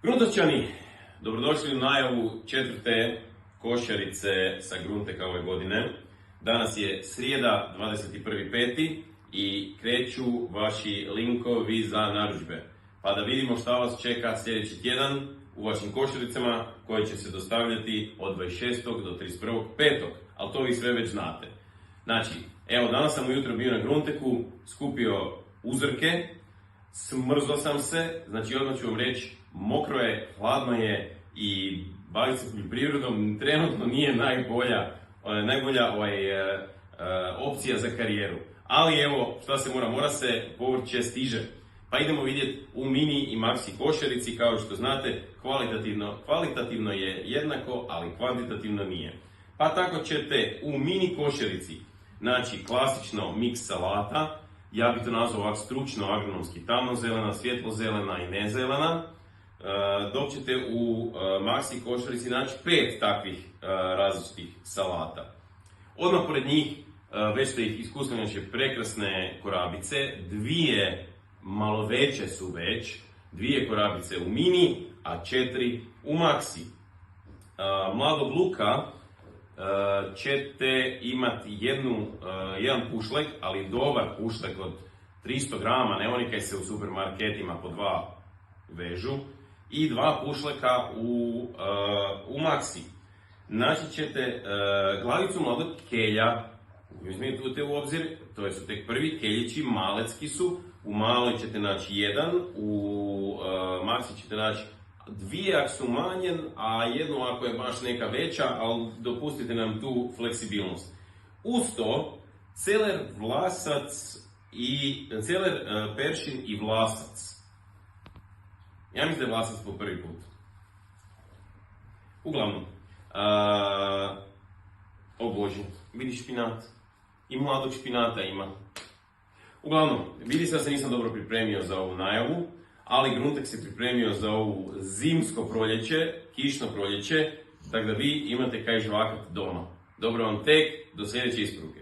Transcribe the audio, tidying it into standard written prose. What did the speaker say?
Gruntovčani, dobrodošli u najavu četvrte košarice sa Grunteka ove godine. Danas je srijeda 21.5. i kreću vaši linkovi za narudžbe. Pa da vidimo šta vas čeka sljedeći tjedan u vašim košaricama koje će se dostavljati od 26. do 31.5. Ali to vi sve već znate. Znači, evo danas sam ujutro bio na Grunteku, skupio uzorke, smrzao sam se, znači odmah ću vam reći, mokro je, hladno je i baviti se poljoprivredom trenutno nije najbolja opcija za karijeru. Ali evo, šta se mora se, povrće stiže. Pa idemo vidjeti u mini i maxi košarici, kao što znate, kvalitativno je jednako, ali kvantitativno nije. Pa tako ćete u mini košarici naći klasično miks salata, ja bih to nazvao ovako stručno, agronomski, tamnozelena, svjetlozelena i nezelena, dok ćete u maxi košarici naći 5 takvih različitih salata. Odmah pored njih, već ste ih iskusili, naše prekrasne korabice, 2 malo veće su već, 2 korabice u mini, a 4 u maxi. Mladog luka ćete imati jedan pušlek, ali dobar pušlek od 300 grama, ne oni kaj se u supermarketima po 2 vežu, i 2 pušleka u maxi. Naći ćete glavicu mladog kelja, uzmite u obzir, to su tek prvi keljići, malecki su, u maloj ćete naći 1, u maxi ćete naći 2 ako su manjen, a 1 ako je baš neka veća, ali dopustite nam tu fleksibilnost. Uz to, celer peršin i vlasac. Ja mislim da je vlasac po prvi put. Uglavnom, o Bože, vidi špinat. I mladog špinata ima. Uglavnom, vidi se da se nisam dobro pripremio za ovu najavu, ali Gruntek se pripremio za ovu zimsko proljeće, kišno proljeće, tako da vi imate kaj žvakat doma. Dobro vam tek, do sljedeće isporuke.